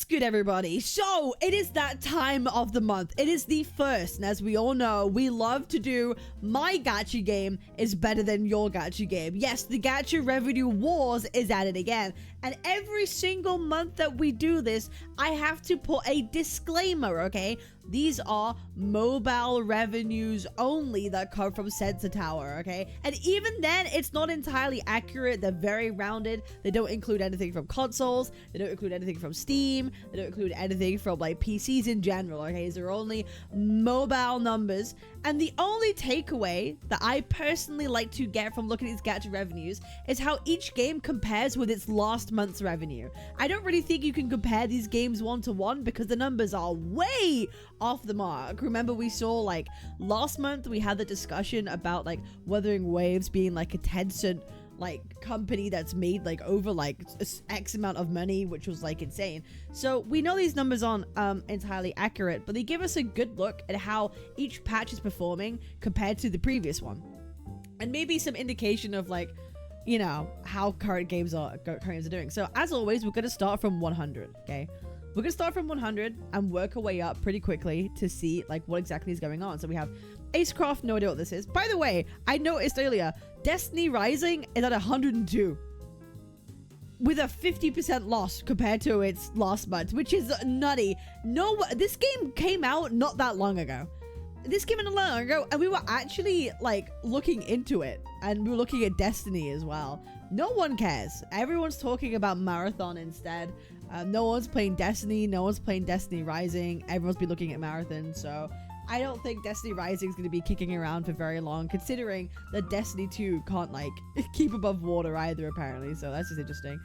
good, everybody? So it is that time of the month. It is the first, and as we all know, we love to do my gacha game is better than your gacha game. Yes, the gacha revenue wars is at it again, and every single month that we do this, I have to put a disclaimer, okay? These are mobile revenues only that come from Sensor Tower, okay? And even then, it's not entirely accurate. They're very rounded. They don't include anything from consoles. They don't include anything from Steam. They don't include anything from, like, PCs in general, okay? These are only mobile numbers. And the only takeaway that I personally like to get from looking at these gacha revenues is how each game compares with its last month's revenue. I don't really think you can compare these games one-to-one because the numbers are way off the mark. Remember, we saw, like, last month we had the discussion about, like, Wuthering Waves being, like, a Tencent, like, company that's made, like, over, like, X amount of money, which was, like, insane. So we know these numbers aren't entirely accurate, but they give us a good look at how each patch is performing compared to the previous one, and maybe some indication of, like, you know, how current games are doing. So as always, we're gonna start from 100. Okay, we're gonna start from 100 and work our way up pretty quickly to see, like, what exactly is going on. So we have Acecroft, no idea what this is. By the way, I noticed earlier, Destiny Rising is at 102 with a 50% loss compared to its last month, which is nutty. No, this game came out not that long ago. This came out not long ago, and we were actually, like, looking into it, and we were looking at Destiny as well. No one cares. Everyone's talking about Marathon instead. No one's playing Destiny. No one's playing Destiny Rising. Everyone's been looking at Marathon, so I don't think Destiny Rising is going to be kicking around for very long, considering that Destiny 2 can't, like, keep above water either, apparently. So that's just interesting.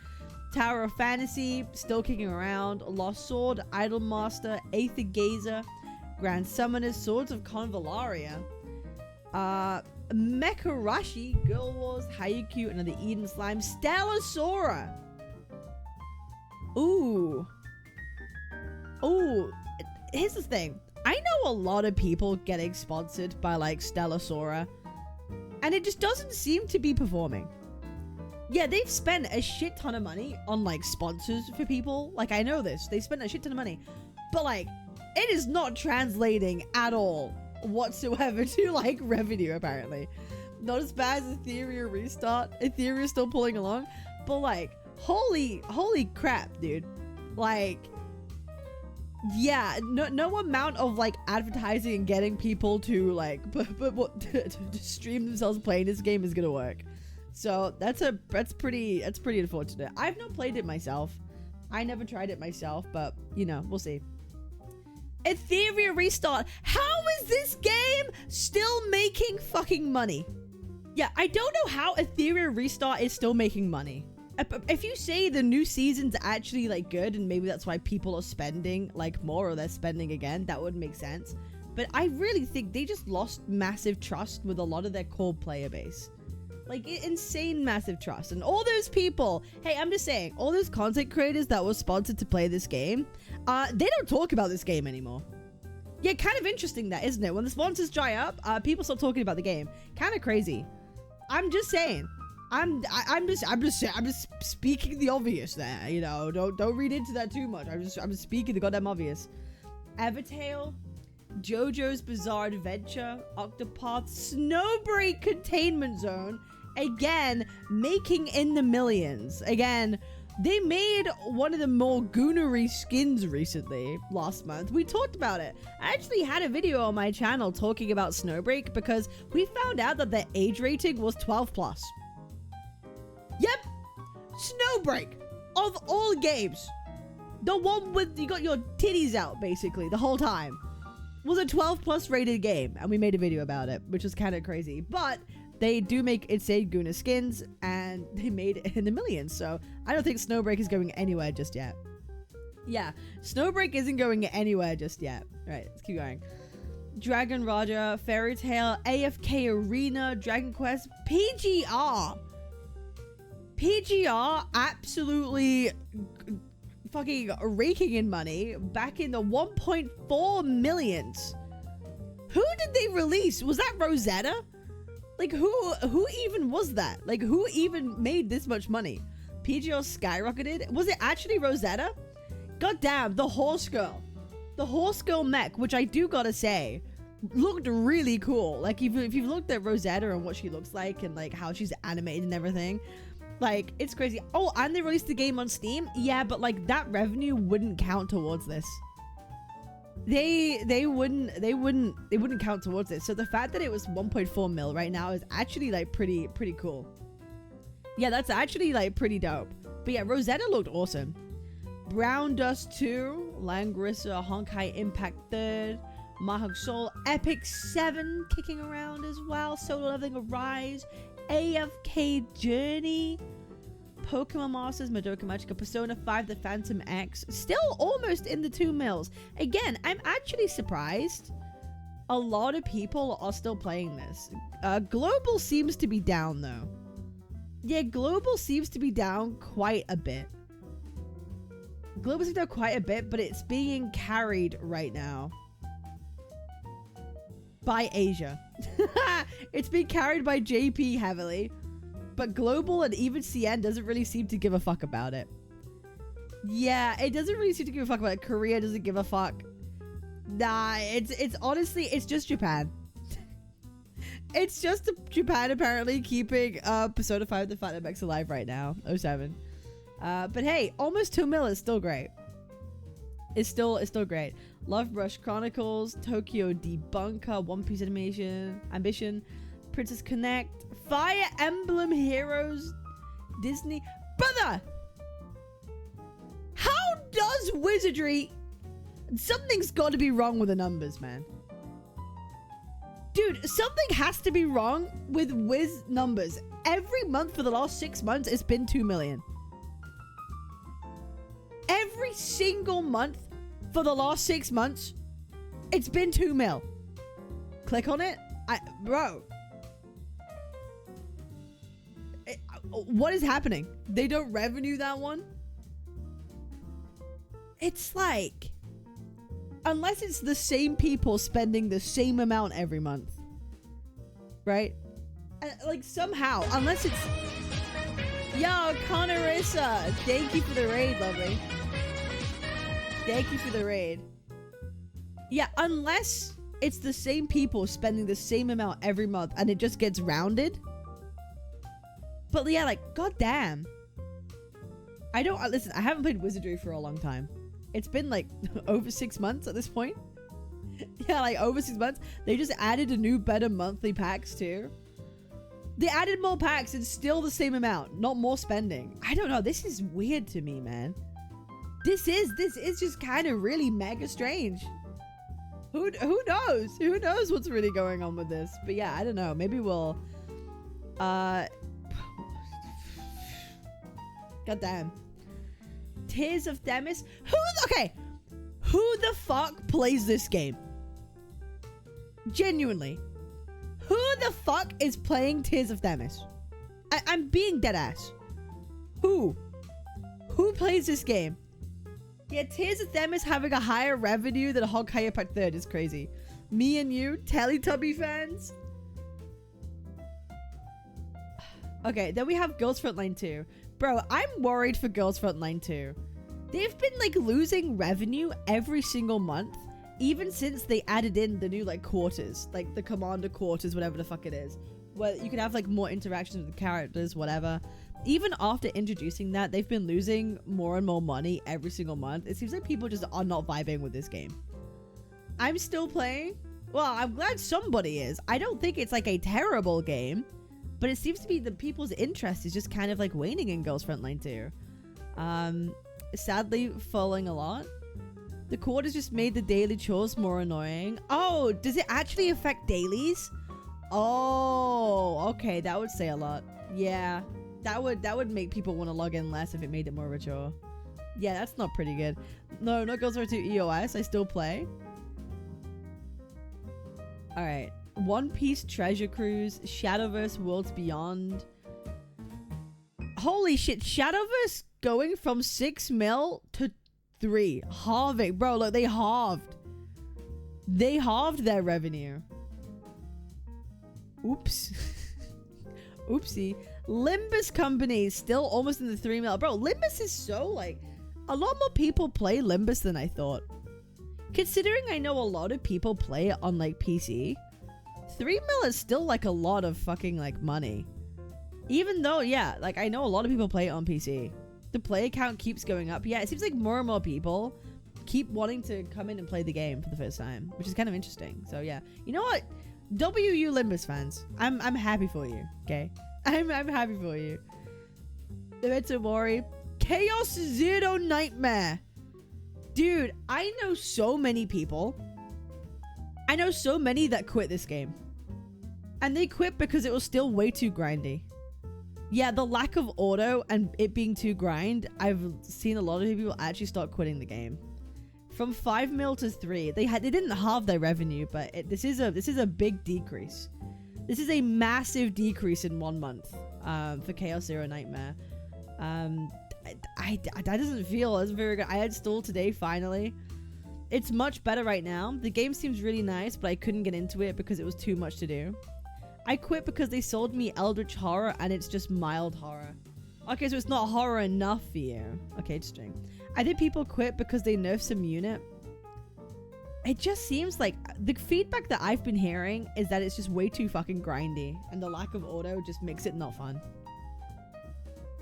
Tower of Fantasy, still kicking around. Lost Sword, Idolmaster, Aether Gazer, Grand Summoners, Swords of Convallaria, Mecharashi, Girl Wars, Haikyuu, another Eden Slime, Stellasora. Ooh. Ooh. Here's the thing. I know a lot of people getting sponsored by, like, Stellasora, and it just doesn't seem to be performing. Yeah, they've spent a shit ton of money on, like, sponsors for people. Like, I know this. They spent a shit ton of money. But, like, it is not translating at all whatsoever to, like, revenue, apparently. Not as bad as Ethereal Restart. Ethereal still pulling along. But, like, holy crap, dude. Like, yeah, no amount of, like, advertising and getting people to, like, to stream themselves playing this game is gonna work. So that's pretty unfortunate. I've not played it myself. I never tried it myself, but, you know, we'll see. Ethereal Restart. How is this game still making fucking money? Yeah, I don't know how Ethereal Restart is still making money. If you say the new season's actually, like, good, and maybe that's why people are spending, like, more, or they're spending again, that would make sense. But I really think they just lost massive trust with a lot of their core player base. Like, insane massive trust. And all those people, hey, I'm just saying, all those content creators that were sponsored to play this game, they don't talk about this game anymore. Yeah, kind of interesting that, isn't it? When the sponsors dry up, people stop talking about the game. Kind of crazy. I'm just saying. I'm just speaking the obvious there, you know. Don't read into that too much. I'm just speaking the goddamn obvious. Evertale, JoJo's Bizarre Adventure, Octopath, Snowbreak Containment Zone, again making in the millions. Again, they made one of the more goonery skins recently last month. We talked about it. I actually had a video on my channel talking about Snowbreak because we found out that their age rating was 12+. Yep, Snowbreak, of all games, the one with you got your titties out basically the whole time, was a 12+ rated game, and we made a video about it, which was kind of crazy. But they do make insane Guna skins, and they made it in the millions, so I don't think Snowbreak is going anywhere just yet. Yeah, Snowbreak isn't going anywhere just yet. All right, let's keep going. Dragon Roger, Fairy Tail, AFK Arena, Dragon Quest, PGR. PGR absolutely fucking raking in money, back in the 1.4 millions. Who did they release? Was that Rosetta? Like, who even was that? Like, who even made this much money? PGR skyrocketed. Was it actually Rosetta? God damn, the horse girl. The horse girl mech, which I do gotta say, looked really cool. Like, if you've looked at Rosetta and what she looks like and like how she's animated and everything, like, it's crazy. Oh, and they released the game on Steam. Yeah, but like that revenue wouldn't count towards this. They wouldn't count towards it. So the fact that it was 1.4 mil right now is actually like pretty cool. Yeah, that's actually like pretty dope. But yeah, Rosetta looked awesome. Brown Dust 2, Langrisser, Honkai Impact 3rd, Mahog Soul, Epic 7 kicking around as well, Solo Leveling Arise, AFK Journey, Pokemon Masters, Madoka Magica, Persona 5, The Phantom X, still almost in the 2 mils. Again, I'm actually surprised a lot of people are still playing this. Global seems to be down though. Yeah, Global seems to be down quite a bit. Global seems to be down quite a bit, but it's being carried right now by Asia. It's being carried by JP heavily. But Global and even CN doesn't really seem to give a fuck about it. Yeah, it doesn't really seem to give a fuck about it. Korea doesn't give a fuck. Nah, it's honestly, it's just Japan. It's just Japan apparently keeping Persona 5 The Phantom X alive right now. 07. But hey, almost 2 mil is still great. It's still great. Love Brush Chronicles, Tokyo Debunker, One Piece Ambition, Princess Connect, Fire Emblem Heroes, Disney. Brother! How does Wizardry... Something's got to be wrong with the numbers, man. Dude, something has to be wrong with Wiz numbers. Every month for the last 6 months, it's been 2 million. Every single month for the last 6 months, it's been 2 mil. Click on it. Bro. What is happening? They don't revenue that one? It's like... Unless it's the same people spending the same amount every month. Right? Like, somehow. Unless it's... Yo, Connorissa! Thank you for the raid, lovely. Thank you for the raid. Yeah, unless it's the same people spending the same amount every month and it just gets rounded. But yeah, like, goddamn. Listen, I haven't played Wizardry for a long time. It's been like over 6 months at this point. Yeah, like over 6 months. They just added a new better monthly packs too. They added more packs and still the same amount, not more spending. I don't know. This is weird to me, man. This is just kind of really mega strange. Who knows? Who knows what's really going on with this? But yeah, I don't know. Maybe we'll goddamn. Tears of Themis. Who the fuck plays this game? Genuinely. Who the fuck is playing Tears of Themis? I'm being dead ass. Who plays this game? Yeah, Tears of Themis having a higher revenue than Honkai Impact 3rd is crazy. Me and you, Teletubby fans. Okay, then we have Girls Frontline 2. Bro, I'm worried for Girls Frontline 2. They've been like losing revenue every single month, even since they added in the new like quarters, like the commander quarters, whatever the fuck it is, where you can have like more interactions with the characters, whatever. Even after introducing that, they've been losing more and more money every single month. It seems like people just are not vibing with this game. I'm still playing. Well, I'm glad somebody is. I don't think it's like a terrible game, but it seems to be the people's interest is just kind of like waning in Girls Frontline 2. Sadly, falling a lot. The quarters just made the daily chores more annoying. Oh, does it actually affect dailies? Oh, okay, that would say a lot. Yeah, that would make people want to log in less if it made it more of a chore. Yeah, that's not pretty good. No, not Girls Frontline 2 EOS. I still play. All right. One Piece Treasure Cruise, Shadowverse Worlds Beyond. Holy shit, Shadowverse going from 6 mil to 3. Halving. Bro, look, they halved. They halved their revenue. Oops. Oopsie. Limbus company still almost in the 3 mil. Bro, Limbus is so like... a lot more people play Limbus than I thought. Considering I know a lot of people play it on like PC, 3 mil is still like a lot of fucking like money. Even though, yeah, like I know a lot of people play it on PC. The player count keeps going up. Yeah, it seems like more and more people keep wanting to come in and play the game for the first time, which is kind of interesting. So yeah, you know what? WU Limbus fans, I'm happy for you. Okay, I'm happy for you. Don't worry. Chaos Zero Nightmare. Dude, I know so many people. I know so many that quit this game. And they quit because it was still way too grindy. Yeah, the lack of auto and it being too grind, I've seen a lot of people actually start quitting the game. From 5 mil to 3, they didn't halve their revenue, but this is a big decrease. This is a massive decrease in 1 month for Chaos Zero Nightmare. That doesn't feel as very good. I installed today finally. It's much better right now. The game seems really nice, but I couldn't get into it because it was too much to do. I quit because they sold me Eldritch Horror and it's just mild horror. Okay, so it's not horror enough for you. Okay, interesting. I think people quit because they nerfed some unit. It just seems like the feedback that I've been hearing is that it's just way too fucking grindy and the lack of auto just makes it not fun.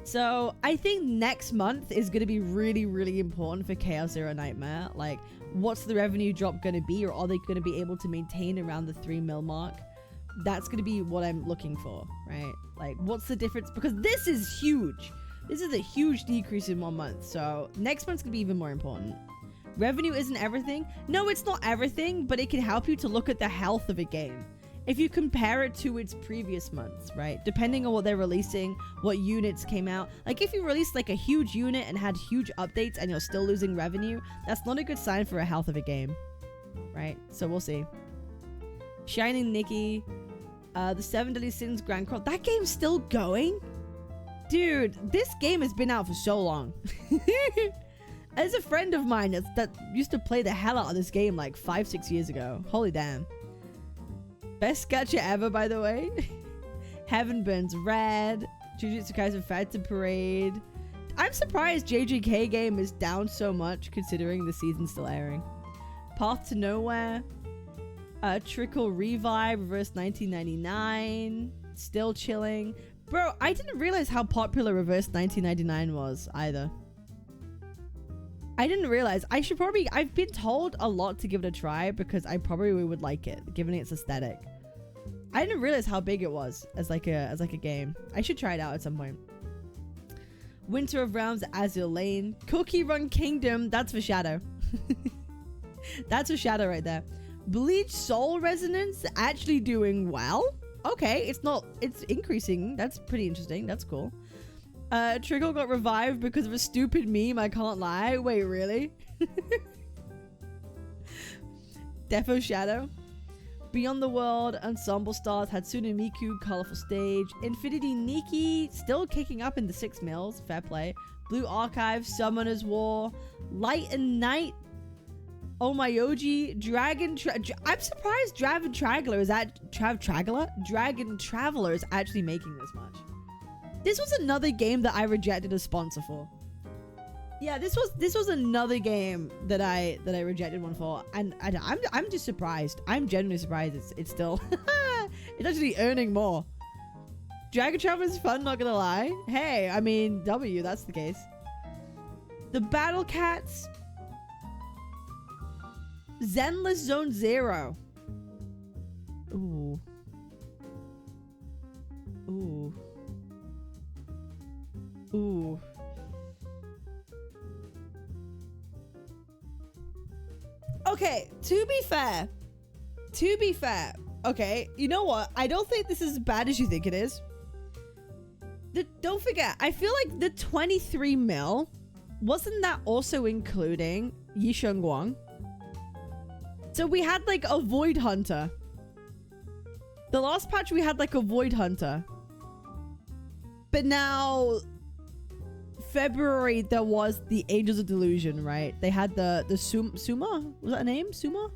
So I think next month is going to be really, really important for Chaos Zero Nightmare. Like, what's the revenue drop going to be, or are they going to be able to maintain around the 3 mil mark? That's going to be what I'm looking for, right? Like, what's the difference? Because this is huge. This is a huge decrease in 1 month. So next month's going to be even more important. Revenue isn't everything. No, it's not everything, but it can help you to look at the health of a game. If you compare it to its previous months, right? Depending on what they're releasing, what units came out. Like if you released like a huge unit and had huge updates and you're still losing revenue, that's not a good sign for a health of a game, right? So we'll see. Shining Nikke, the 7 Deadly Sins Grand Cross. That game's still going? Dude, this game has been out for so long. There's a friend of mine that used to play the hell out of this game like 5-6 years ago. Holy damn. Best gacha ever, by the way. Heaven Burns Red. Jujutsu Kaisen Phantom Parade. I'm surprised JJK game is down so much considering the season's still airing. Path to Nowhere. Trickle Revive. Reverse 1999. Still chilling. Bro, I didn't realize how popular Reverse 1999 was either. I didn't realize. I've been told a lot to give it a try because I probably would like it, given its aesthetic. I didn't realize how big it was as like a game. I should try it out at some point. Winter of Realms, Azure Lane, Cookie Run Kingdom. That's for Shadow. That's for Shadow right there. Bleach Soul Resonance actually doing well. Okay, it's increasing. That's pretty interesting. That's cool. Trickle got revived because of a stupid meme. I can't lie. Wait, really? Defo Shadow. Beyond the World, Ensemble Stars, Hatsune Miku, Colorful Stage, Infinity Nikke, still kicking up in the 6 mils, fair play. Blue Archive, Summoner's War, Light and Night, Omayoji, I'm surprised Dragon Traveler is actually making this much. This was another game that I rejected a sponsor for. Yeah, this was another game that I rejected one for, and I'm just surprised. I'm genuinely surprised it's still it's actually earning more. Dragon Traveler is fun, not gonna lie. Hey, I mean that's the case. The Battle Cats, Zenless Zone Zero. Ooh. Ooh. Ooh. Okay, to be fair, okay, you know what? I don't think this is as bad as you think it is. Don't forget, I feel like the 23 mil, wasn't that also including Yisheng Guang? So we had like a Void Hunter. The last patch we had like a Void Hunter. But now, February, there was the Angels of Delusion, right? They had the Suma? Was that a name? Suma?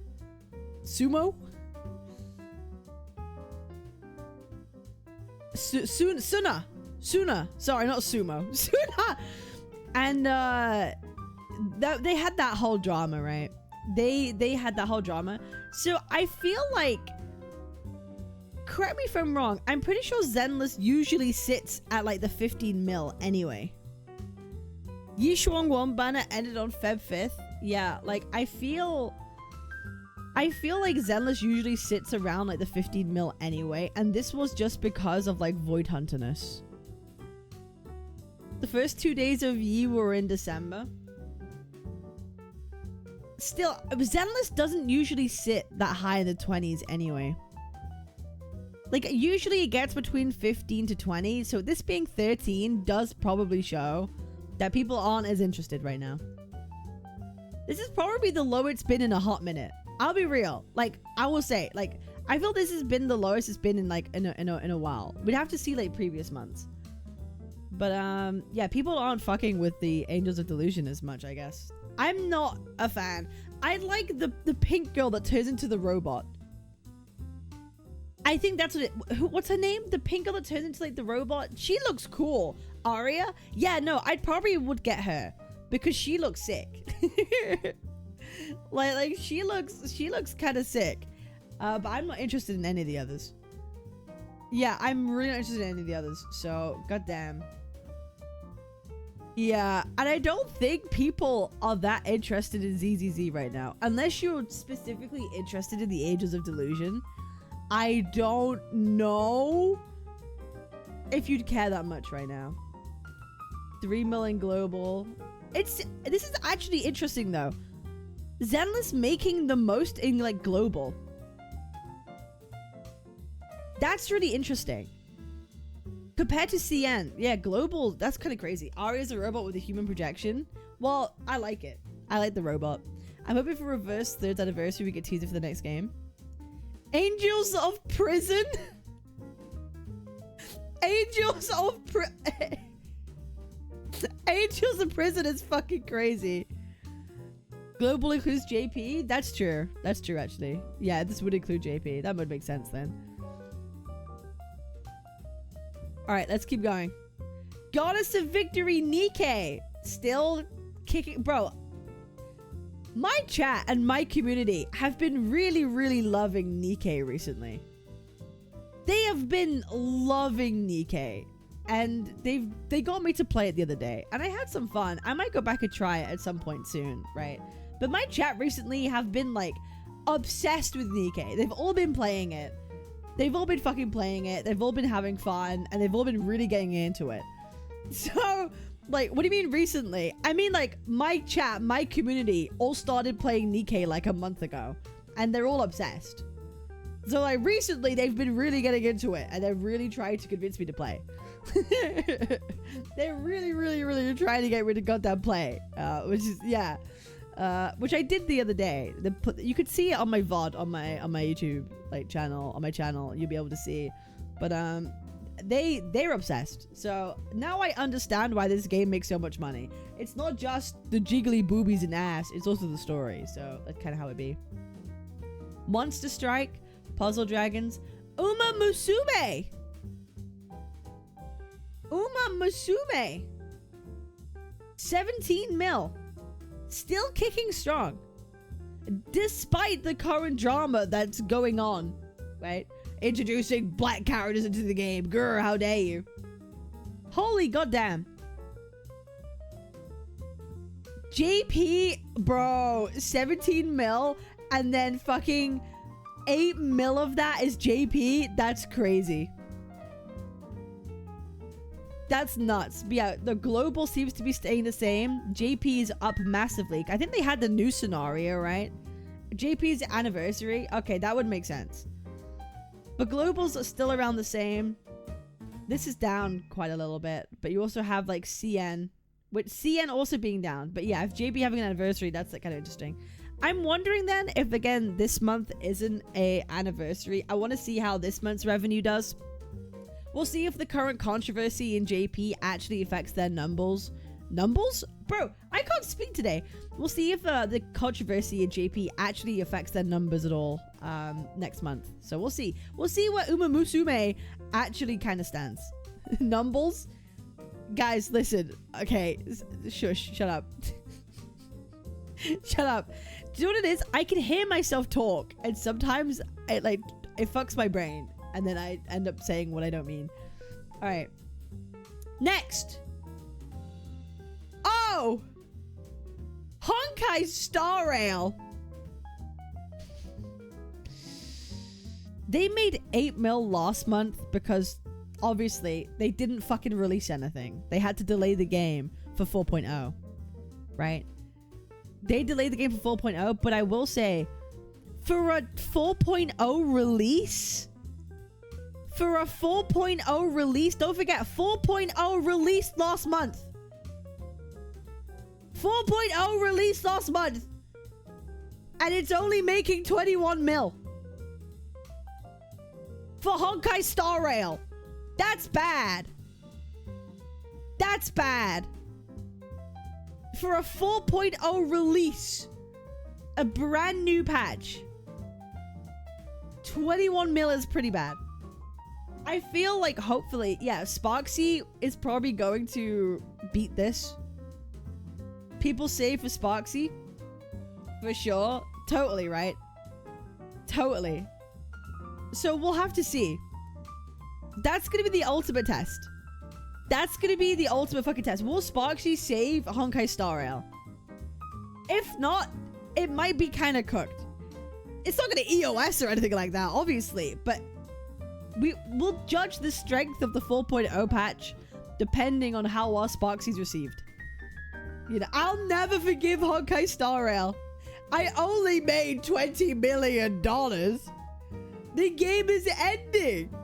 Sumo? Suna. Sorry, not Sumo. Suna! And they had that whole drama, right? They had that whole drama. So I feel like, correct me if I'm wrong, I'm pretty sure Zenless usually sits at like the 15 mil anyway. Yi Shuang Wan banner ended on Feb 5th. Yeah, like I feel like Zenless usually sits around like the 15 mil anyway, and this was just because of like Void Hunterness. The first 2 days of Yi were in December. Still, Zenless doesn't usually sit that high in the 20s anyway. Like, usually it gets between 15 to 20, so this being 13 does probably show that people aren't as interested right now. This is probably the lowest it's been in a hot minute. I'll be real. Like, I will say, like, I feel this has been the lowest it's been in like in a while. We'd have to see like previous months. But yeah, people aren't fucking with the Angels of Delusion as much, I guess. I'm not a fan. I like the pink girl that turns into the robot. I think that's what it... What's her name? The pink girl that turns into like the robot? She looks cool. Aria? Yeah, no, I probably would get her because she looks sick. like she looks kind of sick. But I'm not interested in any of the others. Yeah, I'm really not interested in any of the others. So, goddamn. Yeah, and I don't think people are that interested in ZZZ right now. Unless you're specifically interested in the Ages of Delusion. I don't know if you'd care that much right now. 3 million global. This is actually interesting though. Zenless making the most in like global. That's really interesting. Compared to CN. Yeah, global, that's kind of crazy. Aria's a robot with a human projection. Well, I like it. I like the robot. I'm hoping for reverse 3rd anniversary we get teaser for the next game. Angels of Prison? Angels of Angels of Prison is fucking crazy. Global includes JP? That's true. That's true, actually. Yeah, this would include JP. That would make sense then. Alright, let's keep going. Goddess of Victory, Nikke. Still kicking... Bro, my chat and my community have been really, really loving Nikke recently. They have been loving Nikke. And they got me to play it the other day. And I had some fun. I might go back and try it at some point soon, right? But my chat recently have been, like, obsessed with Nikke. They've all been playing it. They've all been fucking playing it. They've all been having fun. And they've all been really getting into it. So, like, what do you mean recently? I mean, like, my chat, my community all started playing Nikke, like, a month ago. And they're all obsessed. So, like, recently, they've been really getting into it. And they're really trying to convince me to play. They're really, really, really trying to get rid of goddamn play. Which is, yeah. Which I did the other day. You could see it on my VOD, on my YouTube like channel, on my channel. You'll be able to see. But they're obsessed. So now I understand why this game makes so much money. It's not just the jiggly boobies and ass. It's also the story. So that's kind of how it be. Monster Strike, Puzzle Dragons, Umamusume. Umamusume. 17 mil. Still kicking strong. Despite the current drama that's going on. Right? Introducing black characters into the game. Grr, how dare you. Holy goddamn. JP, bro. 17 mil. And then fucking 8 mil of that is JP. That's crazy. That's nuts. But yeah, the global seems to be staying the same. JP is up massively. I think they had the new scenario, right? JP's anniversary. Okay, that would make sense. But globals are still around the same. This is down quite a little bit. But you also have like CN. With CN also being down. But yeah, if JP having an anniversary, that's like kind of interesting. I'm wondering then if, again, this month isn't a anniversary. I want to see how this month's revenue does. We'll see if the current controversy in JP actually affects their numbers. Numbers? Bro, I can't speak today. We'll see if the controversy in JP actually affects their numbers at all next month. So we'll see. We'll see where Umamusume actually kind of stands. Numbers? Guys, listen. Okay, shush, shut up. Shut up. Do you know what it is? I can hear myself talk, and sometimes it fucks my brain, and then I end up saying what I don't mean. All right. Next. Oh! Honkai Star Rail. They made 8 mil last month because obviously they didn't fucking release anything. They had to delay the game for 4.0, right? They delayed the game for 4.0, but I will say, for a 4.0 release, don't forget, 4.0 released last month. 4.0 released last month. And it's only making 21 mil. For Honkai Star Rail. That's bad. That's bad. For a 4.0 release, a brand new patch, 21 mil is pretty bad. I feel like hopefully, yeah, Sparksy is probably going to beat this. People save for Sparksy. For sure. Totally, right? Totally. So we'll have to see. That's going to be the ultimate test. That's going to be the ultimate fucking test. Will Sparksy save Honkai Star Rail? If not, it might be kind of cooked. It's not going to EOS or anything like that, obviously. But we'll judge the strength of the 4.0 patch depending on how well Sparksy's received. You know, I'll never forgive Honkai Star Rail. I only made $20 million. The game is ending.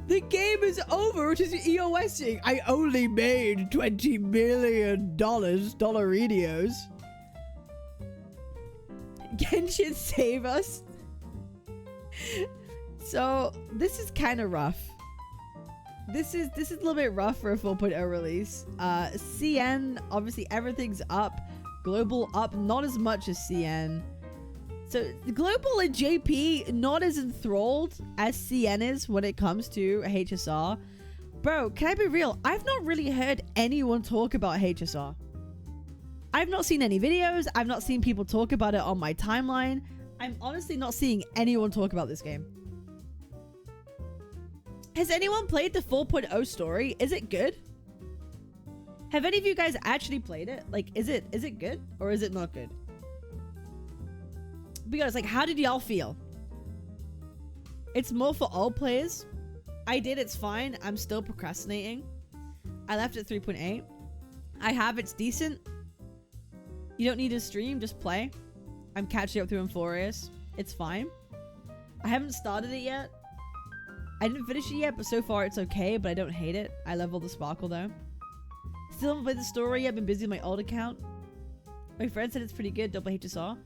The game is over, which is EOSing. I only made $20 million, dollarinos. Genshin save us. So, this is kind of rough. This is a little bit rough for a 4.0 release. CN, obviously everything's up. Global up, not as much as CN. So Global and JP not as enthralled as CN is when it comes to HSR. Bro, can I be real? I've not really heard anyone talk about HSR. I've not seen any videos. I've not seen people talk about it on my timeline. I'm honestly not seeing anyone talk about this game. Has anyone played the 4.0 story? Is it good? Have any of you guys actually played it? Like, is it good or is it not good? Because, like, how did y'all feel? It's more for all players. I did, it's fine. I'm still procrastinating. I left it 3.8. I have, it's decent. You don't need to stream, just play. I'm catching up through Infurious. It's fine. I haven't started it yet. I didn't finish it yet, but so far it's okay, but I don't hate it. I leveled the Sparkle, though. Still haven't played the story yet. Been busy with my old account. My friend said it's pretty good. Double HSR.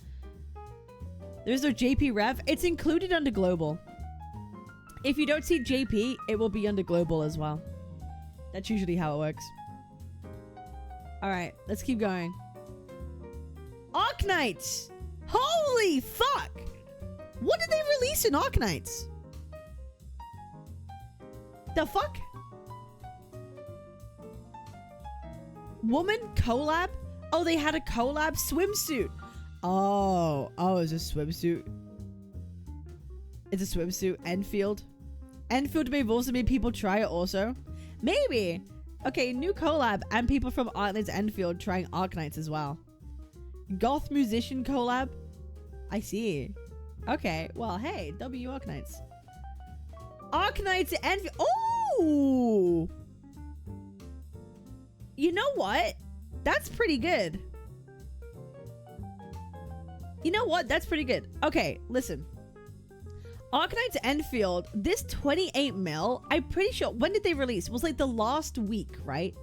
There's no JP Rev. It's included under Global. If you don't see JP, it will be under Global as well. That's usually how it works. Alright, let's keep going. Arknights! Holy fuck! What did they release in Arknights? The fuck? Woman collab? Oh, they had a collab swimsuit. Oh, it's a swimsuit. It's a swimsuit. Enfield. Enfield may have also made people try it also. Maybe. Okay, new collab and people from Arknights Enfield trying Arknights as well. Goth musician collab? I see. Okay, well, hey, W Arknights. Arknights Enfield. Oh! You know what? That's pretty good. You know what? That's pretty good. Okay, listen. Arknights Enfield, this 28 mil, I'm pretty sure, when did they release? It was like the last week, right?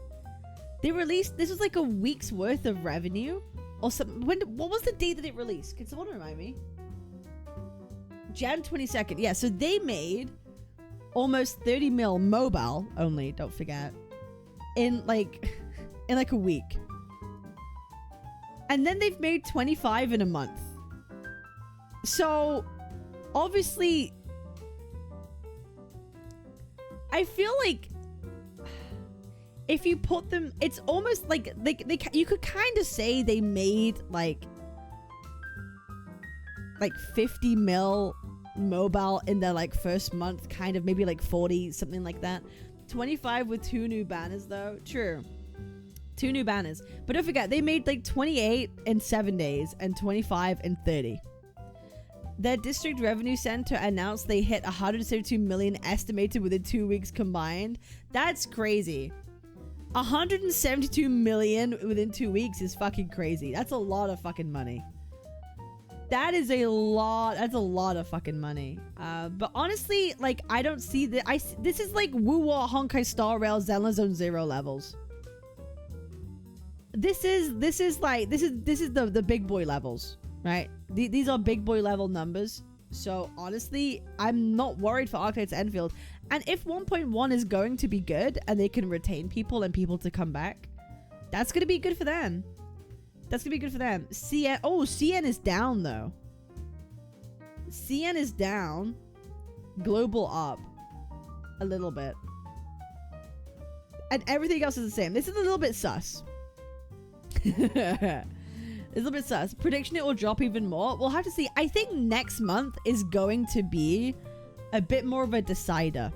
They released, this was like a week's worth of revenue. Or something. What was the date that it released? Can someone remind me? Jan 22nd. Yeah, so they made almost 30 mil mobile only, don't forget. In like a week. And then they've made 25 in a month. So, obviously, I feel like if you put them, it's almost like you could kind of say they made like like 50 mil mobile in their like first month, kind of, maybe like 40, something like that. 25 with 2 new banners though. True. 2 new banners. But don't forget, they made like 28 in 7 days and 25 in 30. Their district revenue center announced they hit 172 million estimated within 2 weeks combined. That's crazy. 172 million within 2 weeks is fucking crazy. That's a lot of fucking money. That is a lot. That's a lot of fucking money. But honestly, like, I don't see that. This is like WUWA, Honkai Star Rail, Zenless Zone Zero levels. This is the big boy levels, right? These are big boy level numbers. So honestly, I'm not worried for Arknights Enfield. And if 1.1 is going to be good and they can retain people and people to come back, that's going to be good for them. That's going to be good for them. CN, oh, CN is down though. CN is down. Global up a little bit. And everything else is the same. This is a little bit sus. It's a little bit sus. Prediction it will drop even more. We'll have to see. I think next month is going to be a bit more of a decider.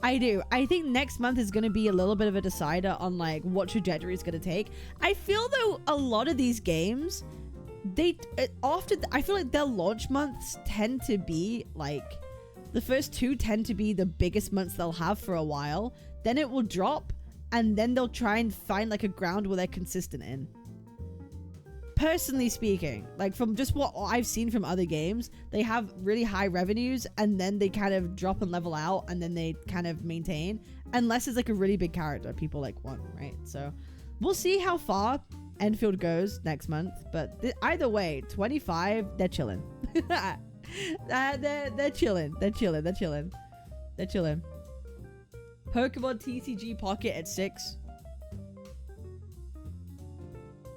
I do. I think next month is going to be a little bit of a decider on like what trajectory it's going to take. I feel though a lot of these games, I feel like their launch months tend to be like, the first 2 tend to be the biggest months they'll have for a while. Then it will drop and then they'll try and find like a ground where they're consistent in. Personally speaking, like from just what I've seen from other games, they have really high revenues and then they kind of drop and level out and then they kind of maintain, unless it's like a really big character people like want, right? So we'll see how far Enfield goes next month, but either way, 25, they're chilling. They're chilling. They're chilling. They're chilling. They're chilling. Pokemon TCG Pocket at 6.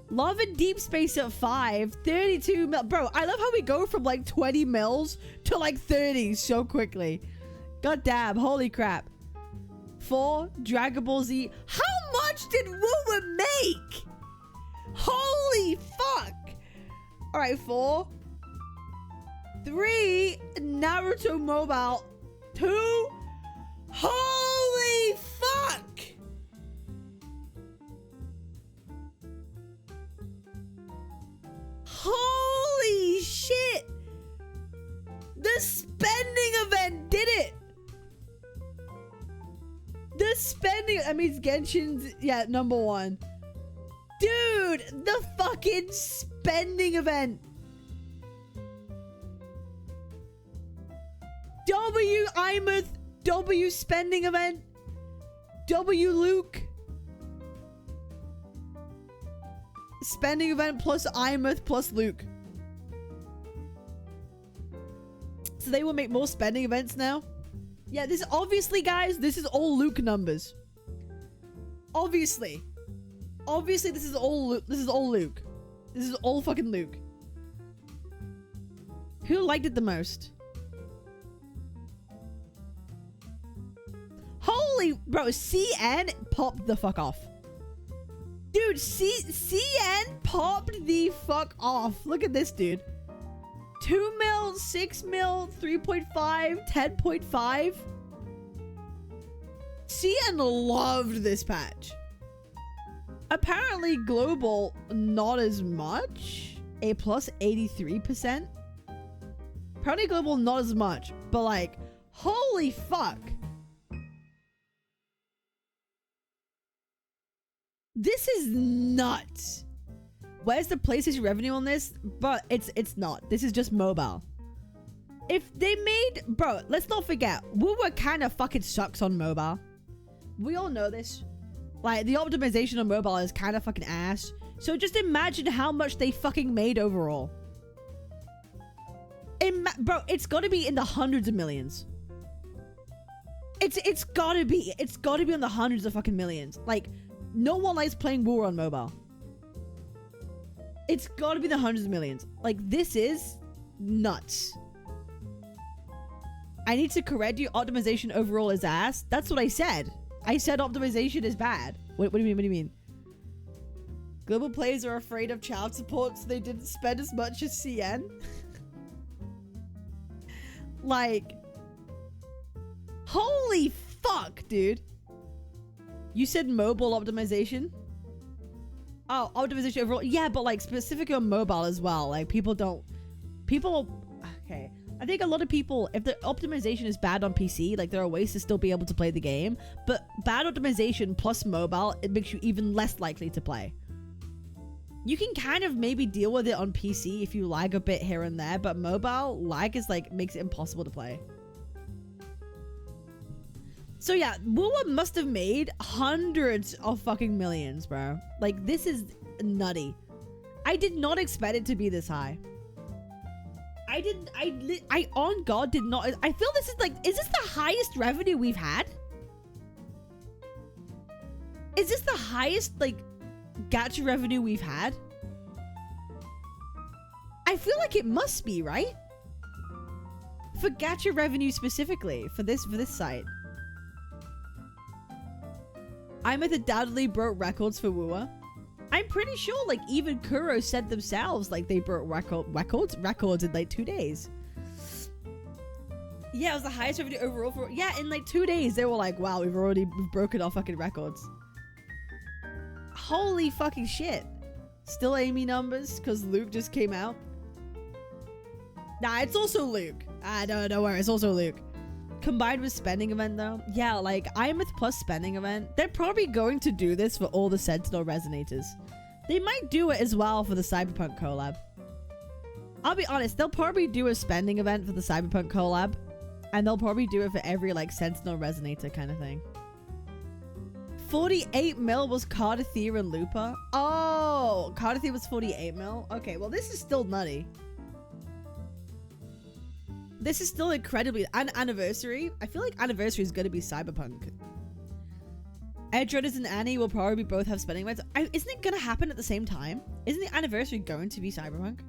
Love and Deep Space at 5. 32 mil. Bro, I love how we go from like 20 mils to like 30 so quickly. God damn. Holy crap. 4. Dragon Ball Z. How much did WUWA make? Holy fuck. Alright, 4. 3. Naruto Mobile. 2. Holy fuck. Holy shit! The spending event did it! The spending... I mean, Genshin's... Yeah, number 1. Dude! The fucking spending event! W Imouth, W spending event, W Luke. Spending event plus Imouth plus Luke. So they will make more spending events now? Yeah, this obviously, guys, this is all Luke numbers. Obviously. Obviously, this is all Luke. This is all Luke. This is all fucking Luke. Who liked it the most? Holy... Bro, CN popped the fuck off. Dude, CN popped the fuck off. Look at this, dude. 2 mil, 6 mil, 3.5, 10.5. CN loved this patch. Apparently, global, not as much. A plus 83%. Apparently, global, not as much. But, like, holy fuck. This is nuts. Where's the PlayStation revenue on this? But it's not. This is just mobile. If they made... Bro, let's not forget. WUWA kind of fucking sucks on mobile. We all know this. Like, the optimization on mobile is kind of fucking ass. So just imagine how much they fucking made overall. Bro, it's got to be in the hundreds of millions. It's got to be. It's got to be in the hundreds of fucking millions. Like... No one likes playing WUWA on mobile. It's got to be the hundreds of millions. Like, this is nuts. I need to correct you. Optimization overall is ass. That's what I said. I said optimization is bad. What do you mean? What do you mean? Global players are afraid of child support, so they didn't spend as much as CN. Like, holy fuck, dude. You said mobile optimization? Oh, optimization overall. Yeah, but like specific on mobile as well. Like okay. I think a lot of people, if the optimization is bad on PC, like there are ways to still be able to play the game, but bad optimization plus mobile, it makes you even less likely to play. You can kind of maybe deal with it on PC if you lag a bit here and there, but mobile lag is like, makes it impossible to play. So yeah, WUWA must have made hundreds of fucking millions, bro. Like, this is nutty. I did not expect it to be this high. I on God did not. I feel this is like, is this the highest revenue we've had? Is this the highest, like, gacha revenue we've had? I feel like it must be, right? For gacha revenue specifically, for this site. I'm undoubtedly broke records for WUWA. I'm pretty sure, like, even Kuro said themselves, like, they broke records in, like, 2 days. Yeah, it was the highest revenue overall for, yeah, in, like, 2 days, they were like, wow, we've broken our fucking records. Holy fucking shit. Still Amy numbers, because Luke just came out. Nah, it's also Luke. Don't worry, it's also Luke. Combined with spending event though, yeah, like IMF plus spending event, they're probably going to do this for all the Sentinel resonators. They might do it as well for the Cyberpunk collab. I'll be honest, they'll probably do a spending event for the Cyberpunk collab, and they'll probably do it for every like Sentinel resonator kind of thing. 48 mil was Cardathir and Lupa. Oh, Cardathir was 48 mil. Okay, well this is still nutty. This is still incredibly... An anniversary? I feel like anniversary is going to be Cyberpunk. Edge Runners and Annie will probably both have spending events. Isn't it going to happen at the same time? Isn't the anniversary going to be Cyberpunk?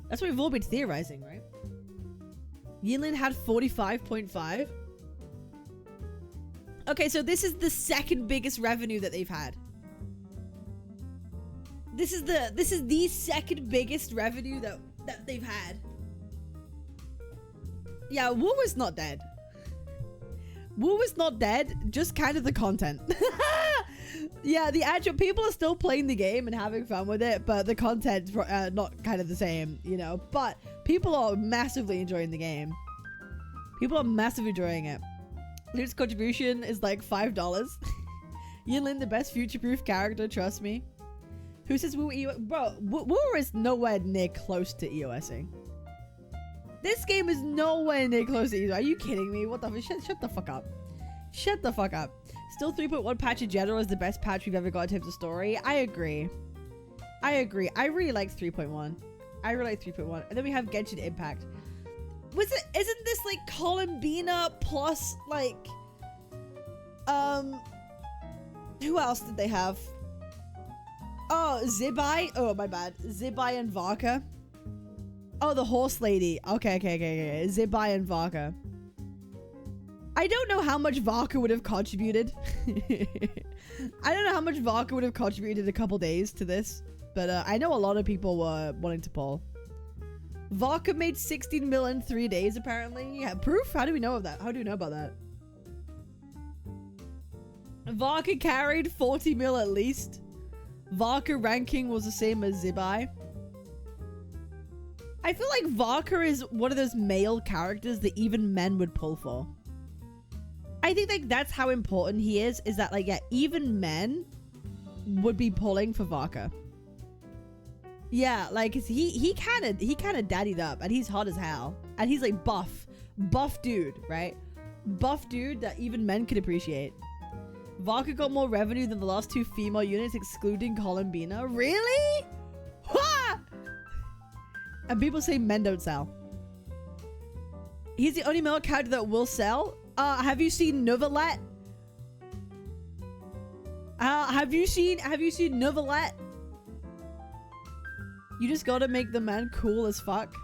That's what we've all been theorizing, right? Yinlin had 45.5. Okay, so this is the second biggest revenue that they've had. This is the second biggest revenue that they've had. Yeah, WUWA's not dead. WUWA's not dead, just kind of the content. Yeah, the actual people are still playing the game and having fun with it, but the content's not kind of the same, you know. But people are massively enjoying the game. People are massively enjoying it. Luke's contribution is like $5. Yinlin, the best future-proof character, trust me. Who says WUWA? Bro, WUWA is nowhere near close to EOSing. This game is nowhere near close to EOS. Are you kidding me? What the fuck? Shut the fuck up. Shut the fuck up. Still 3.1 patch in general is the best patch we've ever got in terms of story. I agree. I really like 3.1. I really like 3.1. And then we have Genshin Impact. Isn't this like Columbina plus like who else did they have? Oh, Zibai. Oh, my bad. Zibai and Varka. Oh, the horse lady. Okay. Zibai and Varka. I don't know how much Varka would have contributed. I don't know how much Varka would have contributed a couple days to this. But I know a lot of people were wanting to pull. Varka made 16 mil in 3 days, apparently. Yeah, proof? How do we know of that? How do we know about that? Varka carried 40 mil at least. Varka ranking was the same as Zibai. I feel like Varka is one of those male characters that even men would pull for. I think like that's how important he is that like, yeah, even men would be pulling for Varka. Yeah, like he kind of daddied up and he's hot as hell. And he's like buff dude, right? Buff dude that even men could appreciate. Varka got more revenue than the last 2 female units excluding Columbina. Really? Ha! And people say men don't sell. He's the only male character that will sell. Have you seen Novelet? Have you seen Novelet? You just gotta make the man cool as fuck.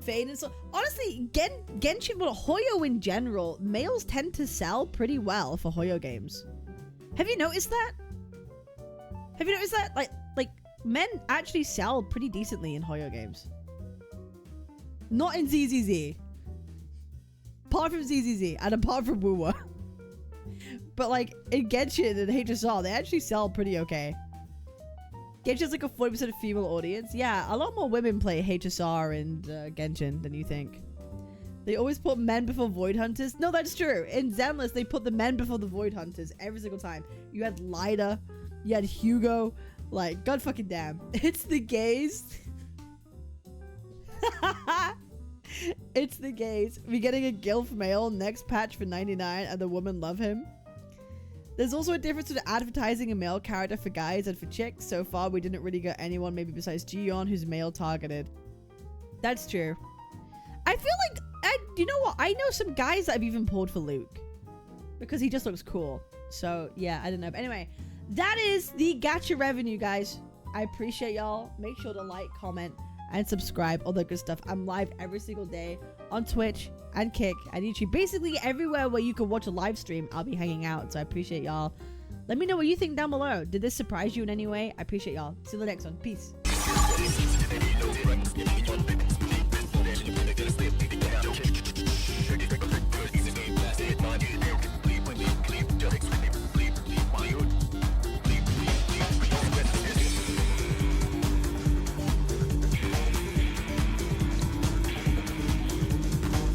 Fade and so honestly, Genshin, but Hoyo in general, males tend to sell pretty well for Hoyo games. Have you noticed that? Have you noticed that? Like men actually sell pretty decently in Hoyo games. Not in ZZZ. Apart from ZZZ and apart from WUWA. But like in Genshin and HSR, they actually sell pretty okay. Genshin's like a 40% female audience. Yeah, a lot more women play HSR and Genshin than you think. They always put men before Void Hunters. No, that's true. In Zenless, they put the men before the Void Hunters every single time. You had Lyda, you had Hugo. Like, god fucking damn. It's the gays. It's the gays. We getting a gilf male next patch for 99 and the women love him. There's also a difference between advertising a male character for guys and for chicks. So far, we didn't really get anyone, maybe besides Gion, who's male targeted. That's true. I feel like, you know what? I know some guys that have even pulled for Luke. Because he just looks cool. So, yeah, I don't know. But anyway, that is the gacha revenue, guys. I appreciate y'all. Make sure to like, comment, and subscribe. All that good stuff. I'm live every single day on Twitch and Kick and YouTube. Basically, everywhere where you can watch a live stream, I'll be hanging out. So I appreciate y'all. Let me know what you think down below. Did this surprise you in any way? I appreciate y'all. See you in the next one. Peace.